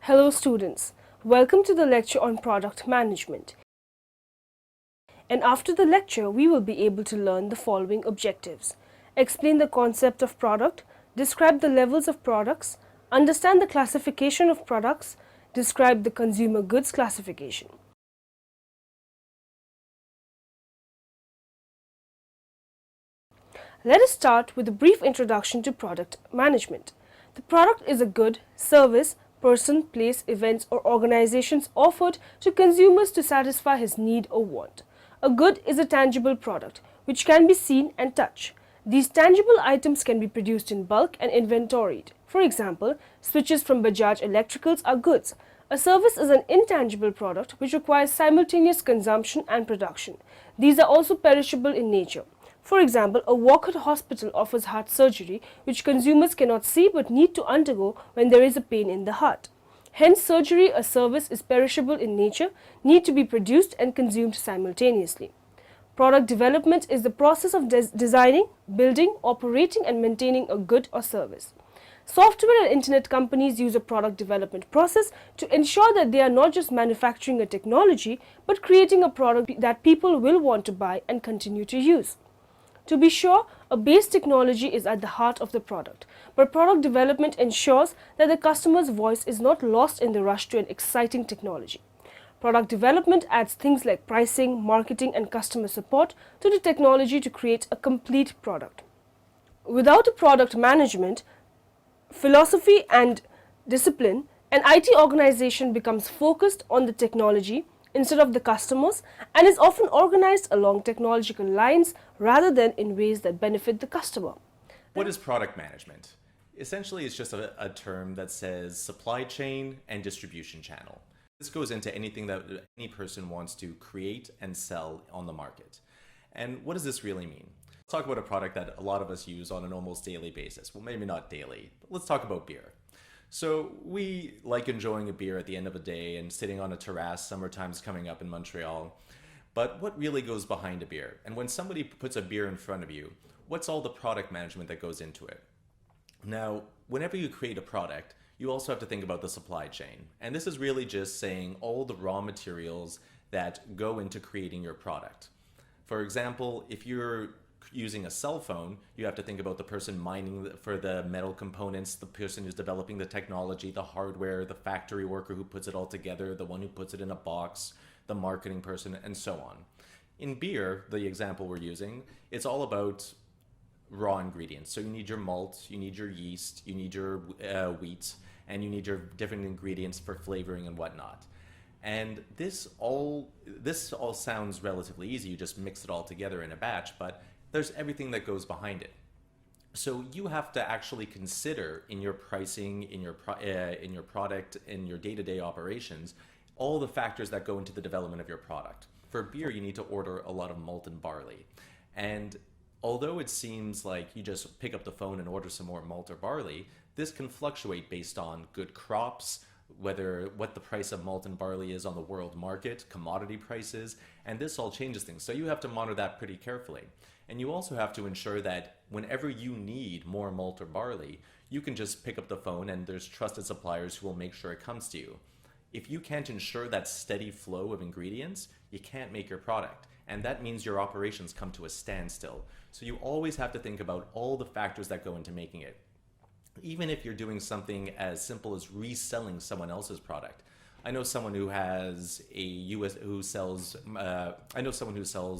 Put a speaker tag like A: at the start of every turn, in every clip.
A: Hello students, welcome to the lecture on product management. And after the lecture, we will be able to learn the following objectives. Explain the concept of product, describe the levels of products, understand the classification of products, describe the consumer goods classification. Let us start with a brief introduction to product management. The product is a good, service, person, place, events or organizations offered to consumers to satisfy his need or want. A good is a tangible product which can be seen and touched. These tangible items can be produced in bulk and inventoried. For example, switches from Bajaj Electricals are goods. A service is an intangible product which requires simultaneous consumption and production. These are also perishable in nature. For example, a Walcott hospital offers heart surgery which consumers cannot see but need to undergo when there is a pain in the heart. Hence, surgery, a service, is perishable in nature, need to be produced and consumed simultaneously. Product development is the process of designing, building, operating and maintaining a good or service. Software and internet companies use a product development process to ensure that they are not just manufacturing a technology but creating a product that people will want to buy and continue to use. To be sure, a base technology is at the heart of the product, but product development ensures that the customer's voice is not lost in the rush to an exciting technology. Product development adds things like pricing, marketing and customer support to the technology to create a complete product. Without a product management, philosophy and discipline, an IT organization becomes focused on the technology instead of the customers and is often organized along technological lines rather than in ways that benefit the customer.
B: What is product management? Essentially, it's just a term that says supply chain and distribution channel. This goes into anything that any person wants to create and sell on the market. And what does this really mean? Let's talk about a product that a lot of us use on an almost daily basis. Well, maybe not daily, but let's talk about beer. So we like enjoying a beer at the end of a day and sitting on a terrace. Summertime's coming up in Montreal. But what really goes behind a beer? And when somebody puts a beer in front of you, what's all the product management that goes into it? Now, whenever you create a product, you also have to think about the supply chain. And this is really just saying all the raw materials that go into creating your product. For example, if you're using a cell phone, you have to think about the person mining for the metal components, the person who's developing the technology, the hardware, the factory worker who puts it all together, the one who puts it in a box, the marketing person, and so on. In beer, the example we're using, it's all about raw ingredients. So you need your malt, you need your yeast, you need your wheat, and you need your different ingredients for flavoring and whatnot. And this all sounds relatively easy. You just mix it all together in a batch, but there's everything that goes behind it. So you have to actually consider in your pricing, in your product, in your day-to-day operations, all the factors that go into the development of your product. For beer, you need to order a lot of malt and barley. And although it seems like you just pick up the phone and order some more malt or barley, this can fluctuate based on good crops, what the price of malt and barley is on the world market, commodity prices, and this all changes things. So you have to monitor that pretty carefully. And you also have to ensure that whenever you need more malt or barley, you can just pick up the phone and there's trusted suppliers who will make sure it comes to you. If you can't ensure that steady flow of ingredients, you can't make your product. And that means your operations come to a standstill. So you always have to think about all the factors that go into making it. Even if you're doing something as simple as reselling someone else's product. I know someone who sells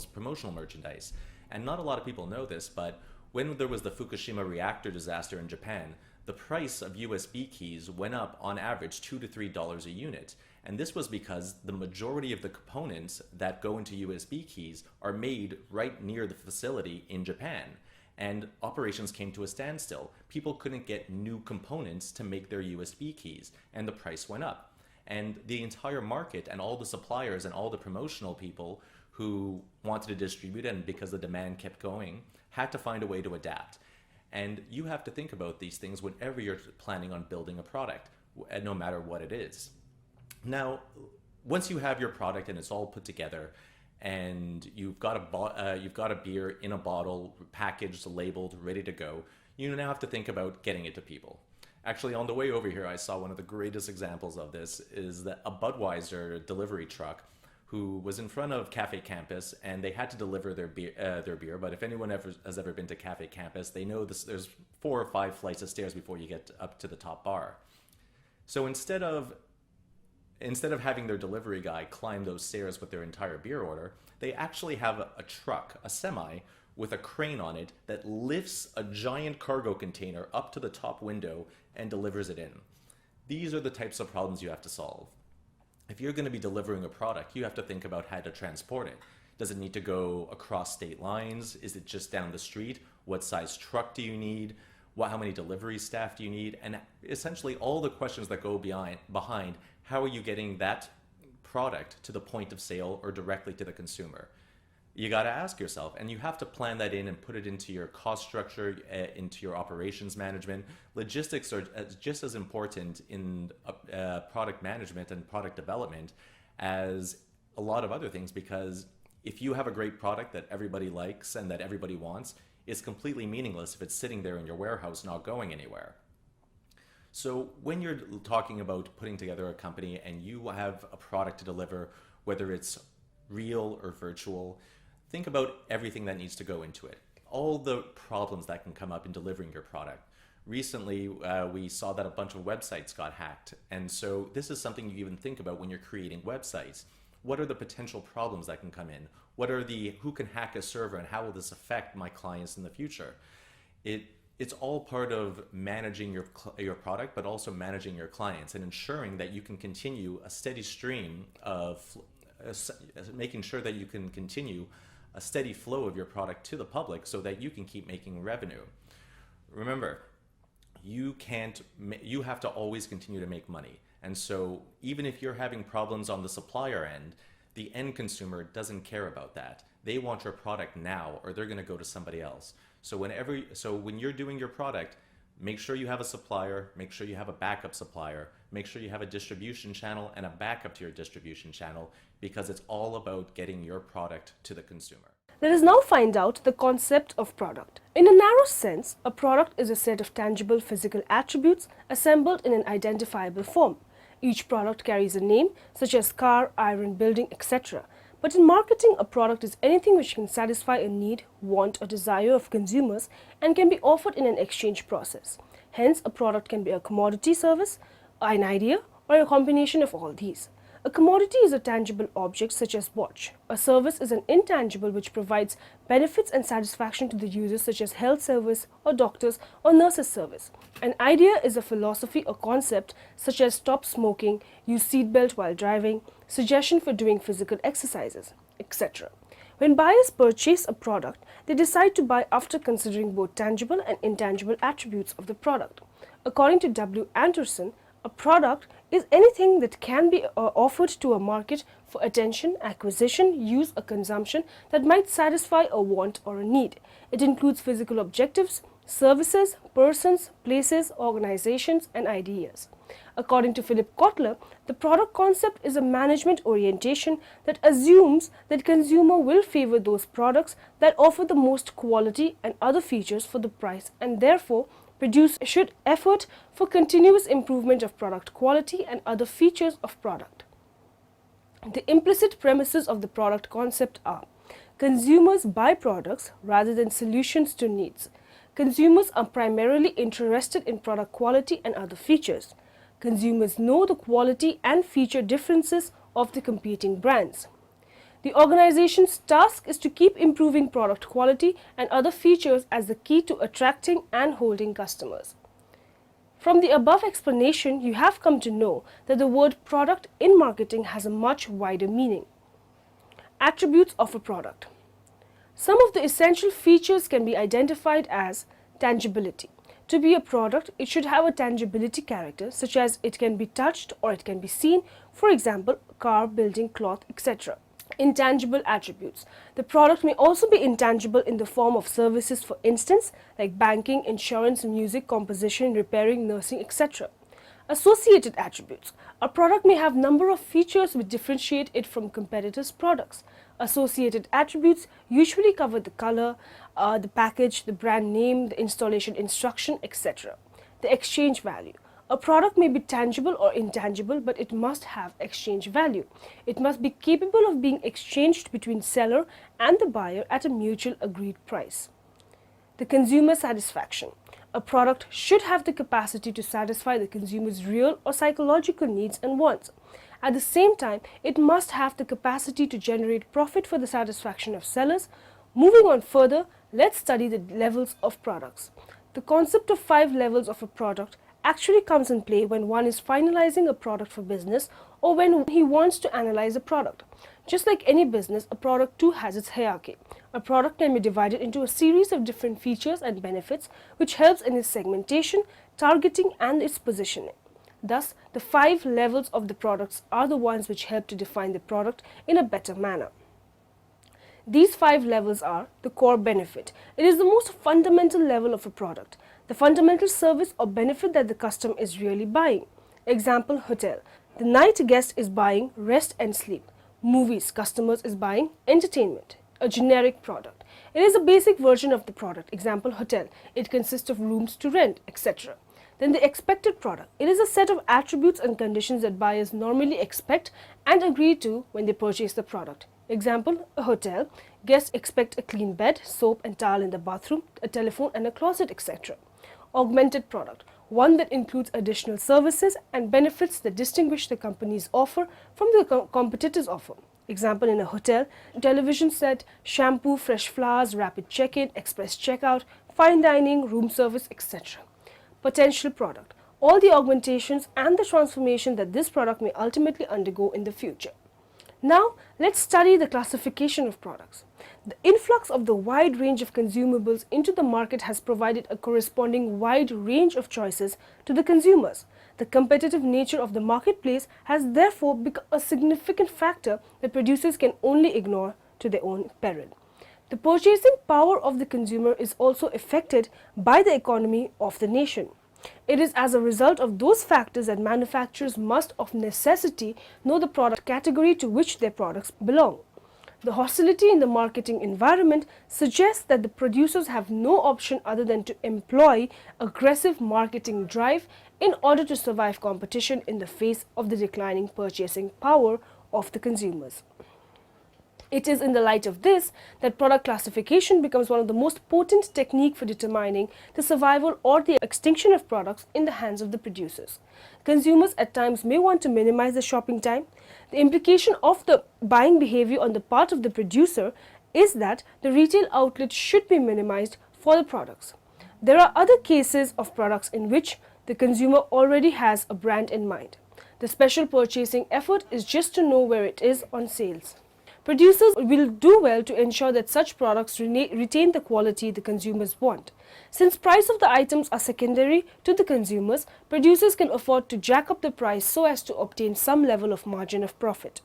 B: promotional merchandise. And not a lot of people know this, but when there was the Fukushima reactor disaster in Japan, the price of USB keys went up on average $2 to $3 a unit. And this was because the majority of the components that go into USB keys are made right near the facility in Japan. And operations came to a standstill. People couldn't get new components to make their USB keys, and the price went up. And the entire market and all the suppliers and all the promotional people who wanted to distribute, and because the demand kept going, had to find a way to adapt. And you have to think about these things whenever you're planning on building a product, no matter what it is. Now, once you have your product and it's all put together, and you've got a beer in a bottle, packaged, labeled, ready to go, you now have to think about getting it to people. Actually, on the way over here, I saw one of the greatest examples of this is that a Budweiser delivery truck who was in front of Cafe Campus, and they had to deliver their beer. But if anyone has ever been to Cafe Campus, they know this. There's 4 or 5 flights of stairs before you get up to the top bar. So instead of having their delivery guy climb those stairs with their entire beer order, they actually have a truck, a semi, with a crane on it that lifts a giant cargo container up to the top window and delivers it in. These are the types of problems you have to solve. If you're going to be delivering a product, you have to think about how to transport it. Does it need to go across state lines? Is it just down the street? What size truck do you need? How many delivery staff do you need? And essentially all the questions that go behind how are you getting that product to the point of sale or directly to the consumer? You got to ask yourself, and you have to plan that in and put it into your cost structure, into your operations management. Logistics are just as important in product management and product development as a lot of other things, because if you have a great product that everybody likes and that everybody wants, it's completely meaningless if it's sitting there in your warehouse not going anywhere. So when you're talking about putting together a company and you have a product to deliver, whether it's real or virtual, think about everything that needs to go into it. All the problems that can come up in delivering your product. Recently, we saw that a bunch of websites got hacked. And so this is something you even think about when you're creating websites. What are the potential problems that can come in? Who can hack a server, and how will this affect my clients in the future? It's all part of managing your product, but also managing your clients and ensuring that you can continue a steady stream of making sure that you can continue a steady flow of your product to the public so that you can keep making revenue. Remember, you have to always continue to make money. And so even if you're having problems on the supplier end, the end consumer doesn't care about that. They want your product now, or they're going to go to somebody else. So when you're doing your product, make sure you have a supplier, make sure you have a backup supplier, make sure you have a distribution channel and a backup to your distribution channel, because it's all about getting your product to the consumer.
A: Let us now find out the concept of product. In a narrow sense, a product is a set of tangible physical attributes assembled in an identifiable form. Each product carries a name, such as car, iron, building, etc. But in marketing, a product is anything which can satisfy a need, want, or desire of consumers and can be offered in an exchange process. Hence, a product can be a commodity, service, an idea, or a combination of all these. A commodity is a tangible object such as watch. A service is an intangible which provides benefits and satisfaction to the user, such as health service or doctors or nurses service. An idea is a philosophy or concept such as stop smoking, use seatbelt while driving, suggestion for doing physical exercises, etc. When buyers purchase a product, they decide to buy after considering both tangible and intangible attributes of the product. According to W. Anderson, a product is anything that can be offered to a market for attention, acquisition, use, or consumption that might satisfy a want or a need. It includes physical objectives, services, persons, places, organizations, and ideas. According to Philip Kotler, the product concept is a management orientation that assumes that consumer will favor those products that offer the most quality and other features for the price, and therefore should effort for continuous improvement of product quality and other features of product. The implicit premises of the product concept are: consumers buy products rather than solutions to needs. Consumers are primarily interested in product quality and other features. Consumers know the quality and feature differences of the competing brands. The organization's task is to keep improving product quality and other features as the key to attracting and holding customers. From the above explanation, you have come to know that the word product in marketing has a much wider meaning. Attributes of a product. Some of the essential features can be identified as tangibility. To be a product, it should have a tangibility character, such as it can be touched or it can be seen, for example, car, building, cloth, etc. Intangible attributes. The product may also be intangible in the form of services, for instance, like banking, insurance, music, composition, repairing, nursing, etc. Associated attributes. A product may have number of features which differentiate it from competitors' products. Associated attributes usually cover the color, the package, the brand name, the installation instruction, etc. The exchange value. A product may be tangible or intangible, but it must have exchange value. It must be capable of being exchanged between seller and the buyer at a mutual agreed price. The consumer satisfaction. A product should have the capacity to satisfy the consumer's real or psychological needs and wants. At the same time, it must have the capacity to generate profit for the satisfaction of sellers. Moving on further, let's study the levels of products. The concept of 5 levels of a product actually comes in play when one is finalizing a product for business or when he wants to analyze a product. Just like any business, a product too has its hierarchy. A product can be divided into a series of different features and benefits which helps in its segmentation, targeting and its positioning. Thus, the 5 levels of the products are the ones which help to define the product in a better manner. These 5 levels are the core benefit. It is the most fundamental level of a product, the fundamental service or benefit that the customer is really buying. Example, hotel. The night guest is buying rest and sleep. Movies, customers is buying entertainment. A generic product. It is a basic version of the product. Example, hotel. It consists of rooms to rent, etc. Then the expected product. It is a set of attributes and conditions that buyers normally expect and agree to when they purchase the product. Example, a hotel. Guests expect a clean bed, soap and towel in the bathroom, a telephone and a closet, etc. Augmented product. One that includes additional services and benefits that distinguish the company's offer from the competitor's offer. Example, in a hotel, television set, shampoo, fresh flowers, rapid check-in, express checkout, fine dining, room service, etc. Potential product. All the augmentations and the transformation that this product may ultimately undergo in the future. Now, let's study the classification of products. The influx of the wide range of consumables into the market has provided a corresponding wide range of choices to the consumers. The competitive nature of the marketplace has therefore become a significant factor that producers can only ignore to their own peril. The purchasing power of the consumer is also affected by the economy of the nation. It is as a result of those factors that manufacturers must of necessity know the product category to which their products belong. The hostility in the marketing environment suggests that the producers have no option other than to employ aggressive marketing drive in order to survive competition in the face of the declining purchasing power of the consumers. It is in the light of this that product classification becomes one of the most potent techniques for determining the survival or the extinction of products in the hands of the producers. Consumers at times may want to minimize the shopping time. The implication of the buying behavior on the part of the producer is that the retail outlet should be minimized for the products. There are other cases of products in which the consumer already has a brand in mind. The special purchasing effort is just to know where it is on sales. Producers will do well to ensure that such products retain the quality the consumers want. Since price of the items are secondary to the consumers, producers can afford to jack up the price so as to obtain some level of margin of profit.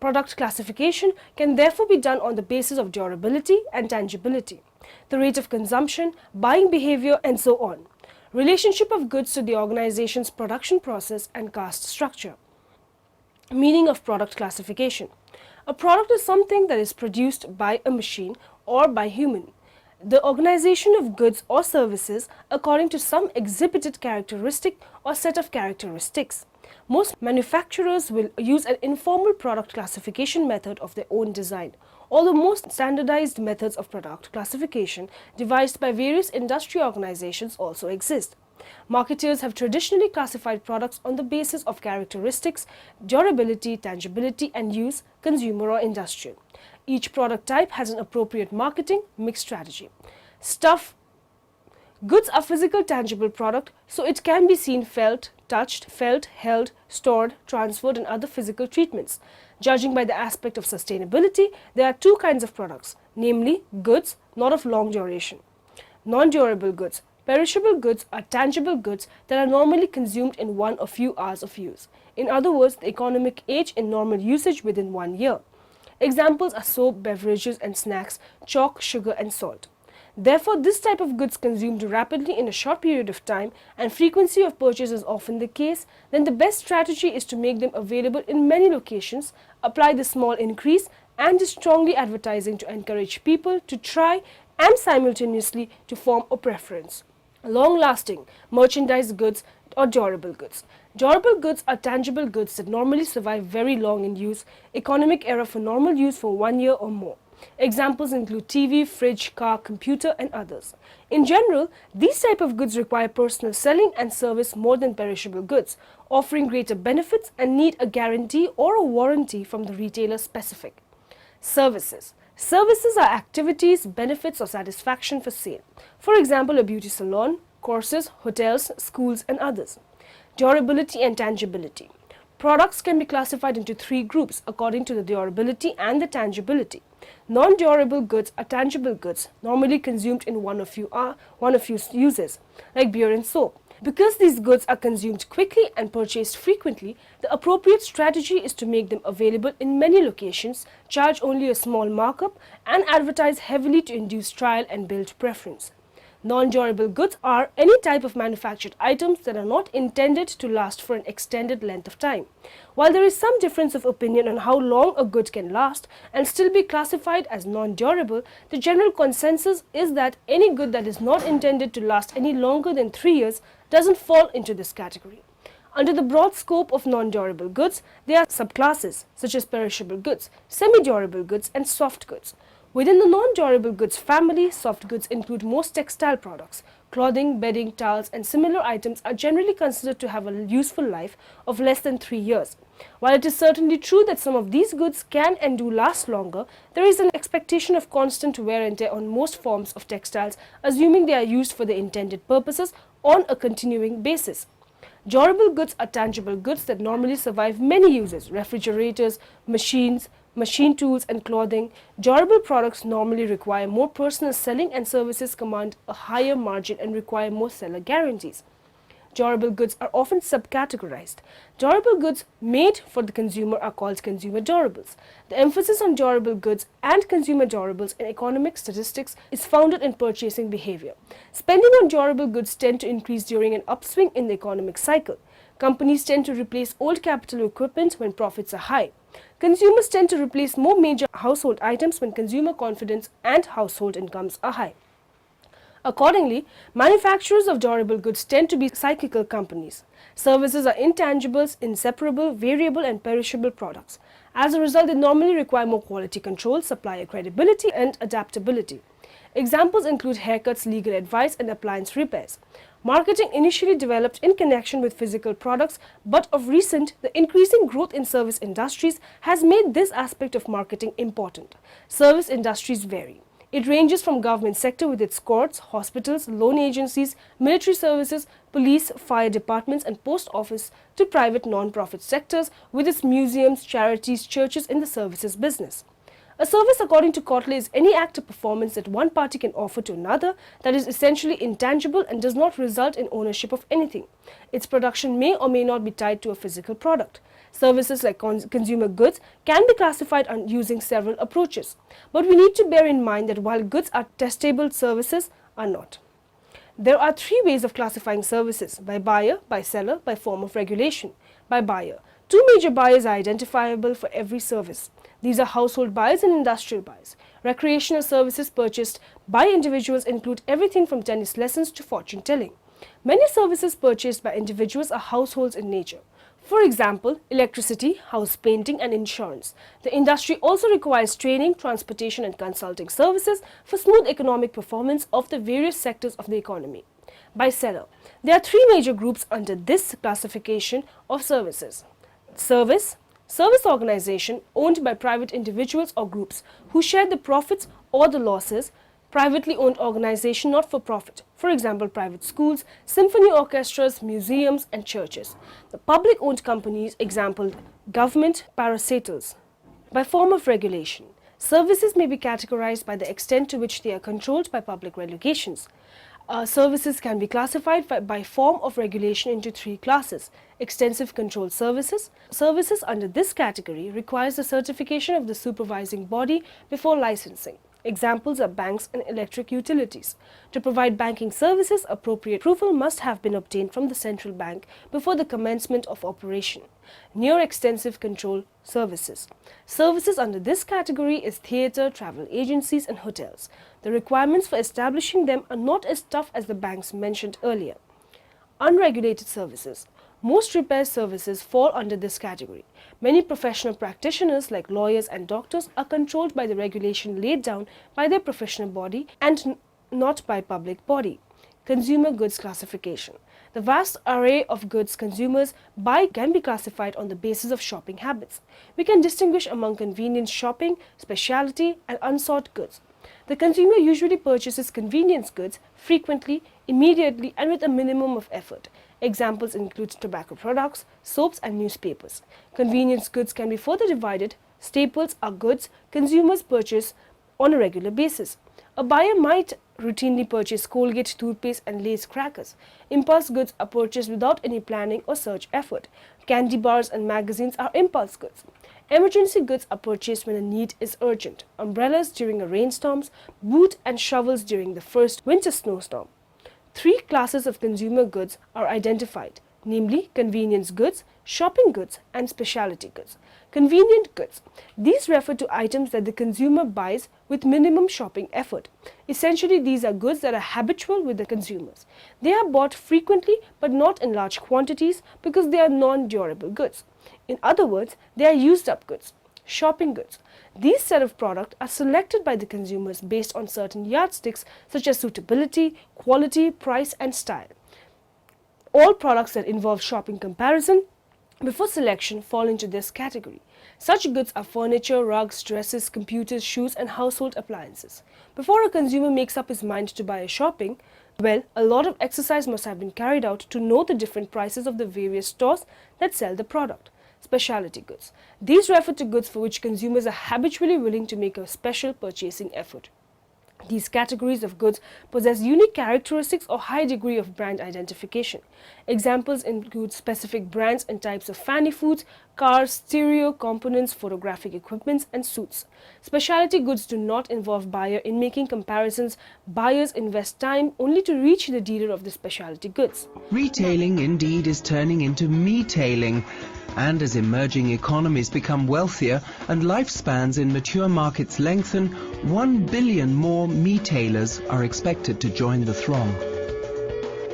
A: Product classification can therefore be done on the basis of durability and tangibility, the rate of consumption, buying behavior, and so on. Relationship of goods to the organization's production process and caste structure. Meaning of product classification. A product is something that is produced by a machine or by human. The organization of goods or services according to some exhibited characteristic or set of characteristics. Most manufacturers will use an informal product classification method of their own design, although most standardized methods of product classification devised by various industry organizations also exist. Marketers have traditionally classified products on the basis of characteristics, durability, tangibility, and use, consumer or industrial. Each product type has an appropriate marketing mix strategy. Goods are physical, tangible product, so it can be seen, felt, touched, held, stored, transferred, and other physical treatments. Judging by the aspect of sustainability, there are 2 kinds of products, namely goods not of long duration. Non-durable goods. Perishable goods are tangible goods that are normally consumed in 1 or few hours of use. In other words, the economic age in normal usage within 1 year. Examples are soap, beverages and snacks, chalk, sugar and salt. Therefore, this type of goods consumed rapidly in a short period of time and frequency of purchase is often the case, then the best strategy is to make them available in many locations, apply the small increase and is strongly advertising to encourage people to try and simultaneously to form a preference. Long-lasting merchandise goods or durable goods. Durable goods are tangible goods that normally survive very long in use, economic era for normal use for 1 year or more. Examples include TV, fridge, car, computer, and others. In general, these type of goods require personal selling and service more than perishable goods, offering greater benefits and need a guarantee or a warranty from the retailer specific. Services. Services are activities, benefits, or satisfaction for sale. For example, a beauty salon, courses, hotels, schools, and others. Durability and tangibility. Products can be classified into 3 groups according to the durability and the tangibility. Non-durable goods are tangible goods normally consumed in one or few uses, like beer and soap. Because these goods are consumed quickly and purchased frequently, the appropriate strategy is to make them available in many locations, charge only a small markup, and advertise heavily to induce trial and build preference. Non-durable goods are any type of manufactured items that are not intended to last for an extended length of time. While there is some difference of opinion on how long a good can last and still be classified as non-durable, the general consensus is that any good that is not intended to last any longer than 3 years doesn't fall into this category. Under the broad scope of non-durable goods, there are subclasses such as perishable goods, semi-durable goods, and soft goods. Within the non-durable goods family, soft goods include most textile products. Clothing, bedding, towels, and similar items are generally considered to have a useful life of less than 3 years. While it is certainly true that some of these goods can and do last longer, there is an expectation of constant wear and tear on most forms of textiles, assuming they are used for the intended purposes on a continuing basis. Durable goods are tangible goods that normally survive many uses: refrigerators, machines, machine tools, and clothing. Durable products normally require more personal selling, and services command a higher margin and require more seller guarantees. Durable goods are often subcategorized. Durable goods made for the consumer are called consumer durables. The emphasis on durable goods and consumer durables in economic statistics is founded in purchasing behavior. Spending on durable goods tend to increase during an upswing in the economic cycle. Companies tend to replace old capital equipment when profits are high. Consumers tend to replace more major household items when consumer confidence and household incomes are high. Accordingly, manufacturers of durable goods tend to be cyclical companies. Services are intangibles, inseparable, variable, and perishable products. As a result, they normally require more quality control, supplier credibility, and adaptability. Examples include haircuts, legal advice, and appliance repairs. Marketing initially developed in connection with physical products, but of recent, the increasing growth in service industries has made this aspect of marketing important. Service industries vary. It ranges from government sector with its courts, hospitals, loan agencies, military services, police, fire departments, and post office to private non-profit sectors with its museums, charities, churches in the services business. A service, according to Kotler, is any act or performance that one party can offer to another that is essentially intangible and does not result in ownership of anything. Its production may or may not be tied to a physical product. Services like consumer goods can be classified using several approaches. But we need to bear in mind that while goods are testable, services are not. There are 3 ways of classifying services: by buyer, by seller, by form of regulation. By buyer, 2 major buyers are identifiable for every service. These are household buyers and industrial buyers. Recreational services purchased by individuals include everything from tennis lessons to fortune telling. Many services purchased by individuals are households in nature. For example, electricity, house painting, and insurance. The industry also requires training, transportation, and consulting services for smooth economic performance of the various sectors of the economy. By seller, there are 3 major groups under this classification of services. Service organization owned by private individuals or groups who share the profits or the losses. Privately owned organization not for profit, for example private schools, symphony orchestras, museums, and churches. The public owned companies, example government parastatals. By form of regulation, services may be categorized by the extent to which they are controlled by public regulations. Services can be classified by form of regulation into 3 classes. Extensive control services. Services under this category requires the certification of the supervising body before licensing. Examples are banks and electric utilities. To provide banking services, appropriate approval must have been obtained from the central bank before the commencement of operation. Near extensive control services. Services under this category is theatre, travel agencies and hotels. The requirements for establishing them are not as tough as the banks mentioned earlier. Unregulated services. Most repair services fall under this category. Many professional practitioners like lawyers and doctors are controlled by the regulation laid down by their professional body and not by public body. Consumer goods classification. The vast array of goods consumers buy can be classified on the basis of shopping habits. We can distinguish among convenience shopping, specialty and unsought goods. The consumer usually purchases convenience goods frequently, immediately and with a minimum of effort. Examples include tobacco products, soaps and newspapers. Convenience goods can be further divided. Staples are goods consumers purchase on a regular basis. A buyer might routinely purchase Colgate toothpaste and Lay's crackers. Impulse goods are purchased without any planning or search effort. Candy bars and magazines are impulse goods. Emergency goods are purchased when a need is urgent. Umbrellas during a rainstorm, boot and shovels during the first winter snowstorm. Three classes of consumer goods are identified, namely convenience goods, shopping goods and specialty goods. Convenient goods. These refer to items that the consumer buys with minimum shopping effort. Essentially, these are goods that are habitual with the consumers. They are bought frequently but not in large quantities because they are non-durable goods. In other words, they are used-up goods. Shopping goods. These set of products are selected by the consumers based on certain yardsticks such as suitability, quality, price and style. All products that involve shopping comparison before selection fall into this category. Such goods are furniture, rugs, dresses, computers, shoes and household appliances. Before a consumer makes up his mind to buy a shopping, well, a lot of exercise must have been carried out to know the different prices of the various stores that sell the product. Specialty goods. These refer to goods for which consumers are habitually willing to make a special purchasing effort. These categories of goods possess unique characteristics or high degree of brand identification. Examples include specific brands and types of fanny foods, cars, stereo components, photographic equipments, and suits. Specialty goods do not involve buyer in making comparisons. Buyers invest time only to reach the dealer of the specialty goods.
C: Retailing indeed is turning into me-tailing. And as emerging economies become wealthier and lifespans in mature markets lengthen, 1 billion more me-tailers are expected to join the throng.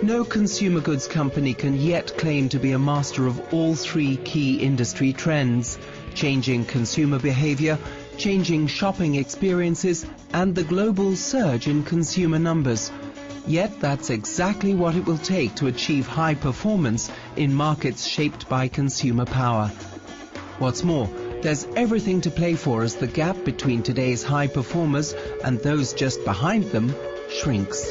C: No consumer goods company can yet claim to be a master of all three key industry trends: changing consumer behavior, changing shopping experiences, and the global surge in consumer numbers. Yet that's exactly what it will take to achieve high performance in markets shaped by consumer power. What's more, there's everything to play for as the gap between today's high performers and those just behind them shrinks.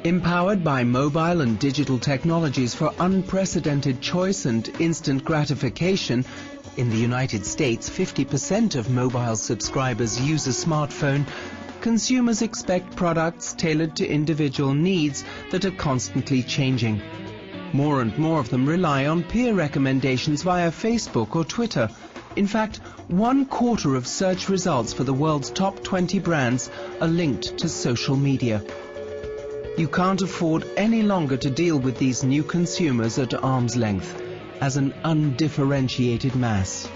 C: Empowered by mobile and digital technologies for unprecedented choice and instant gratification, in the United States, 50% of mobile subscribers use a smartphone. Consumers expect products tailored to individual needs that are constantly changing. More and more of them rely on peer recommendations via Facebook or Twitter. In fact, 1/4 of search results for the world's top 20 brands are linked to social media. You can't afford any longer to deal with these new consumers at arm's length, as an undifferentiated mass.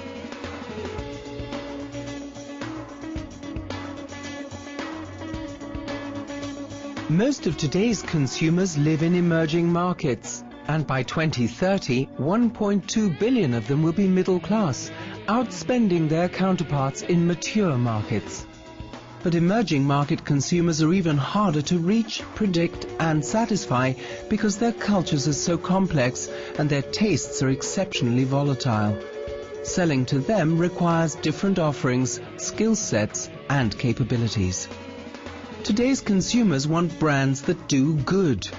C: Most of today's consumers live in emerging markets, and by 2030, 1.2 billion of them will be middle class, outspending their counterparts in mature markets. But emerging market consumers are even harder to reach, predict and satisfy because their cultures are so complex and their tastes are exceptionally volatile. Selling to them requires different offerings, skill sets and capabilities. Today's consumers want brands that do good,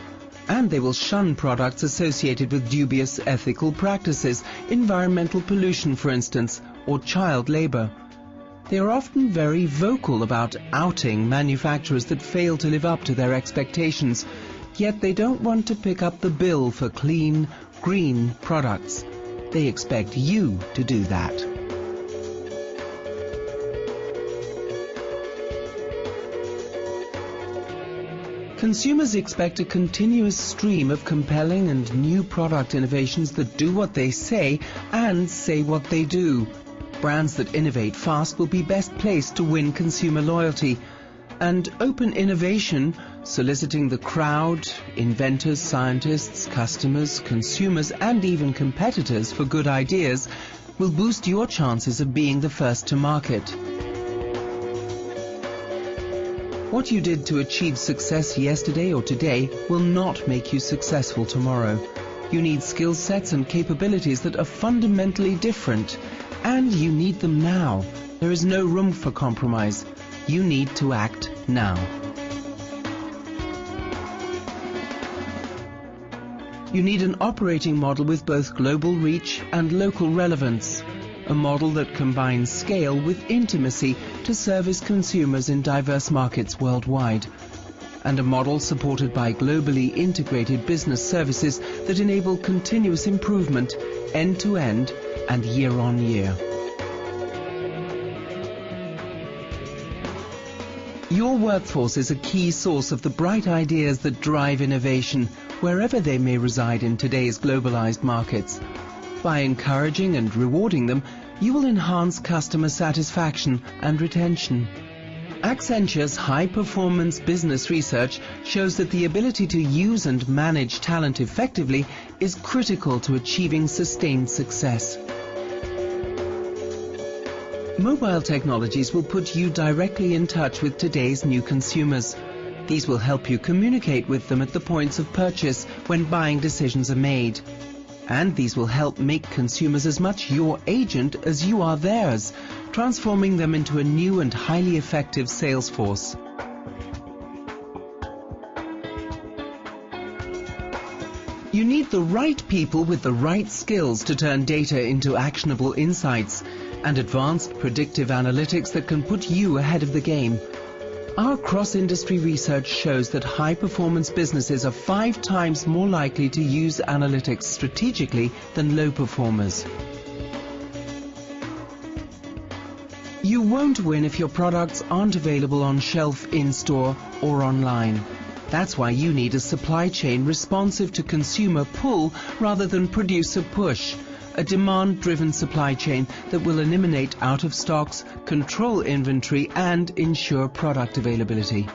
C: and they will shun products associated with dubious ethical practices, environmental pollution for instance, or child labor. They are often very vocal about outing manufacturers that fail to live up to their expectations, yet they don't want to pick up the bill for clean, green products. They expect you to do that. Consumers expect a continuous stream of compelling and new product innovations that do what they say and say what they do. Brands that innovate fast will be best placed to win consumer loyalty. And open innovation, soliciting the crowd, inventors, scientists, customers, consumers, and even competitors for good ideas, will boost your chances of being the first to market. What you did to achieve success yesterday or today will not make you successful tomorrow. You need skill sets and capabilities that are fundamentally different, and you need them now. There is no room for compromise. You need to act now. You need an operating model with both global reach and local relevance. A model that combines scale with intimacy to service consumers in diverse markets worldwide. And a model supported by globally integrated business services that enable continuous improvement, end-to-end and year-on-year. Your workforce is a key source of the bright ideas that drive innovation, wherever they may reside in today's globalized markets. By encouraging and rewarding them, you will enhance customer satisfaction and retention. Accenture's high-performance business research shows that the ability to use and manage talent effectively is critical to achieving sustained success. Mobile technologies will put you directly in touch with today's new consumers. These will help you communicate with them at the points of purchase when buying decisions are made. And these will help make consumers as much your agent as you are theirs, transforming them into a new and highly effective sales force. You need the right people with the right skills to turn data into actionable insights and advanced predictive analytics that can put you ahead of the game. Our cross-industry research shows that high-performance businesses are 5 times more likely to use analytics strategically than low performers. You won't win if your products aren't available on shelf, in-store or online. That's why you need a supply chain responsive to consumer pull rather than producer push. A demand-driven supply chain that will eliminate out-of-stocks, control inventory and ensure product availability.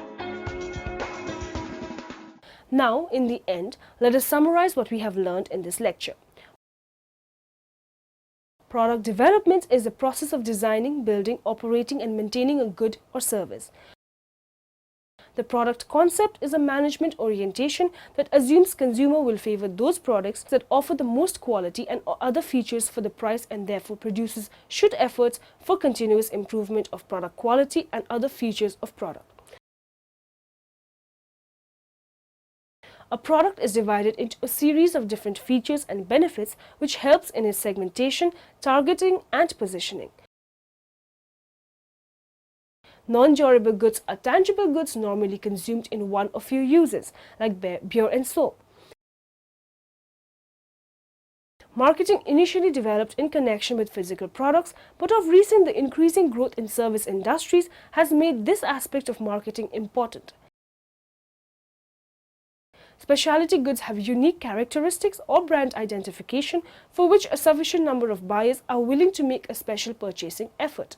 A: Now, in the end, let us summarize what we have learned in this lecture. Product development is the process of designing, building, operating and maintaining a good or service. The product concept is a management orientation that assumes consumer will favor those products that offer the most quality and other features for the price, and therefore produces should efforts for continuous improvement of product quality and other features of product. A product is divided into a series of different features and benefits which helps in its segmentation, targeting and positioning. Non-durable goods are tangible goods normally consumed in one or few uses, like beer and soap. Marketing initially developed in connection with physical products, but of recent the increasing growth in service industries has made this aspect of marketing important. Specialty goods have unique characteristics or brand identification for which a sufficient number of buyers are willing to make a special purchasing effort.